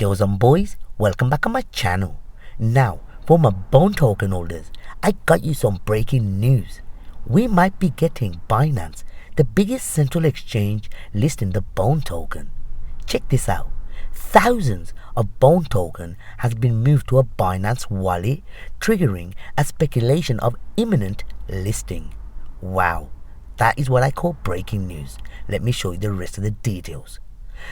Girls and boys, welcome back on my channel. Now, for my Bone token holders, I got you some breaking news. We might be getting Binance, the biggest central exchange, listing the Bone token. Check this out. Thousands of Bone token has been moved to a Binance wallet, triggering a speculation of imminent listing. Wow, that is what I call breaking news. Let me show you the rest of the details.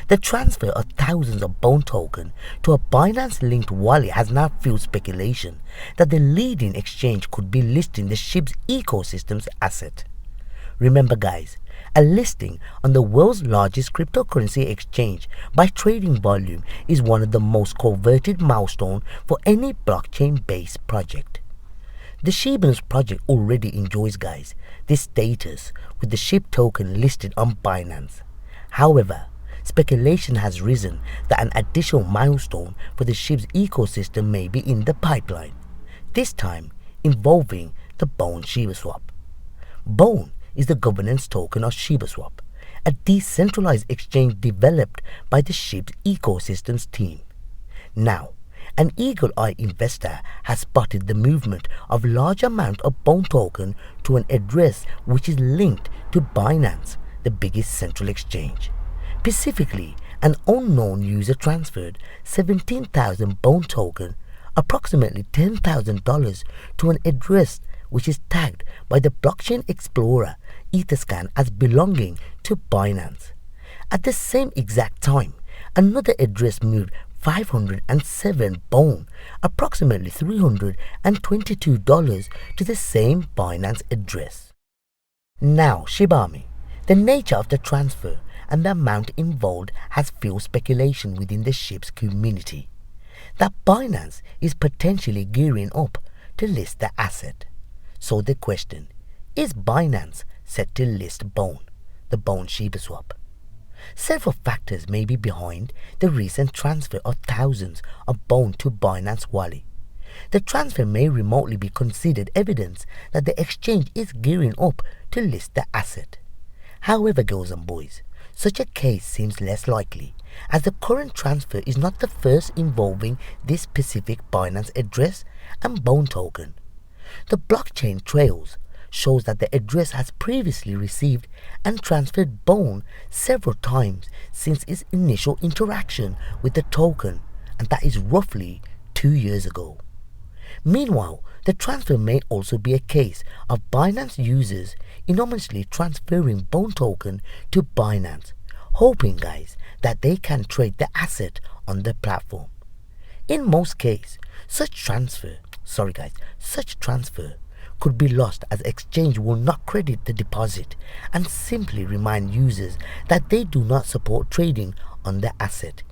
The transfer of thousands of Bone token to a Binance-linked wallet has now fueled speculation that the leading exchange could be listing the SHIB's ecosystem's asset. Remember guys, a listing on the world's largest cryptocurrency exchange by trading volume is one of the most coveted milestones for any blockchain-based project. The Shiba Inu project already enjoys guys this status with the SHIB token listed on Binance. However, speculation has risen that an additional milestone for the SHIB's ecosystem may be in the pipeline, this time involving the Bone Shibaswap. Bone is the governance token of Shibaswap, a decentralized exchange developed by the SHIB's ecosystems team. Now, an eagle-eye investor has spotted the movement of large amount of Bone token to an address which is linked to Binance, the biggest central exchange. Specifically, an unknown user transferred 17,000 Bone token, approximately $10,000, to an address which is tagged by the blockchain explorer Etherscan as belonging to Binance. At the same exact time, another address moved 507 Bone, approximately $322, to the same Binance address. Now, Shib Army, the nature of the transfer and the amount involved has fueled speculation within the SHIB's community that Binance is potentially gearing up to list the asset. So the question, is Binance set to list Bone, the Bone Shibaswap? Several factors may be behind the recent transfer of thousands of Bone to Binance wallet. The transfer may remotely be considered evidence that the exchange is gearing up to list the asset. However, girls and boys, such a case seems less likely, as the current transfer is not the first involving this specific Binance address and Bone token. The blockchain trails shows that the address has previously received and transferred Bone several times since its initial interaction with the token, and that is roughly 2 years ago. Meanwhile, the transfer may also be a case of Binance users anonymously transferring Bone token to Binance, hoping guys that they can trade the asset on the platform. In most cases, such transfer could be lost as exchange will not credit the deposit and simply remind users that they do not support trading on the asset.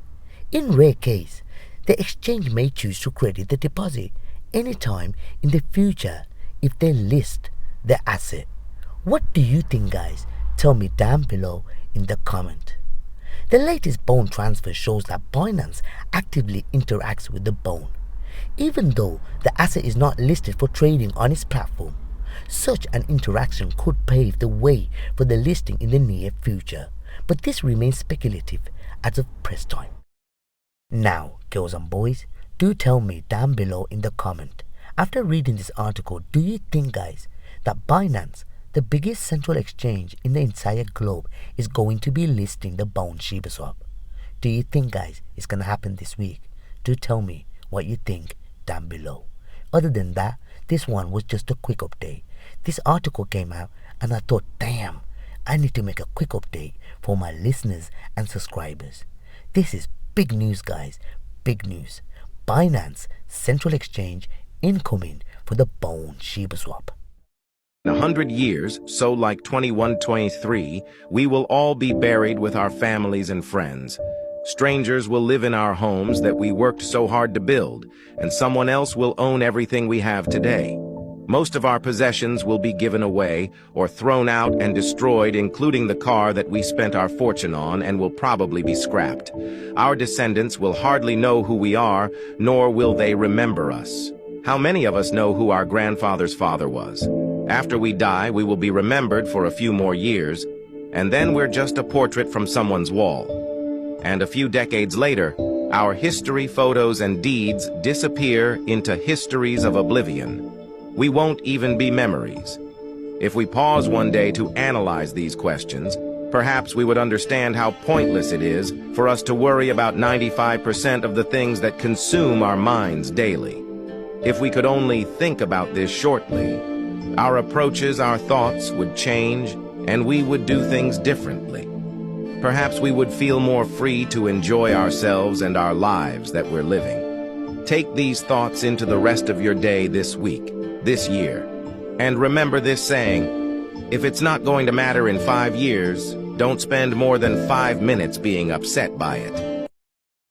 In rare case, the exchange may choose to credit the deposit anytime in the future if they list the asset. What do you think guys? Tell me down below in the comment. The latest Bone transfer shows that Binance actively interacts with the Bone. Even though the asset is not listed for trading on its platform, such an interaction could pave the way for the listing in the near future, but this remains speculative as of press time. Now, girls and boys, do tell me down below in the comment, after reading this article, do you think guys that Binance, the biggest central exchange in the entire globe, is going to be listing the Bone Shibaswap? Do you think guys it's gonna happen this week? Do tell me what you think down below. Other than that, this one was just a quick update. This article came out and I thought, damn, I need to make a quick update for my listeners and subscribers. This is big news guys, big news. Binance Central Exchange incoming for the Bone Shibaswap. In 100 years, so like 2123, we will all be buried with our families and friends. Strangers will live in our homes that we worked so hard to build, and someone else will own everything we have today. Most of our possessions will be given away or thrown out and destroyed, including the car that we spent our fortune on, and will probably be scrapped. Our descendants will hardly know who we are, nor will they remember us. How many of us know who our grandfather's father was? After we die, we will be remembered for a few more years, and then we're just a portrait from someone's wall. And a few decades later, Our history, photos, and deeds disappear into histories of oblivion. We won't even be memories. If we pause one day to analyze these questions, perhaps we would understand how pointless it is for us to worry about 95% of the things that consume our minds daily. If we could only think about this shortly, our approaches, our thoughts would change, and we would do things differently. Perhaps we would feel more free to enjoy ourselves and our lives that we're living. Take these thoughts into the rest of your day this week, this year. And remember this saying, if it's not going to matter in 5 years, don't spend more than 5 minutes being upset by it.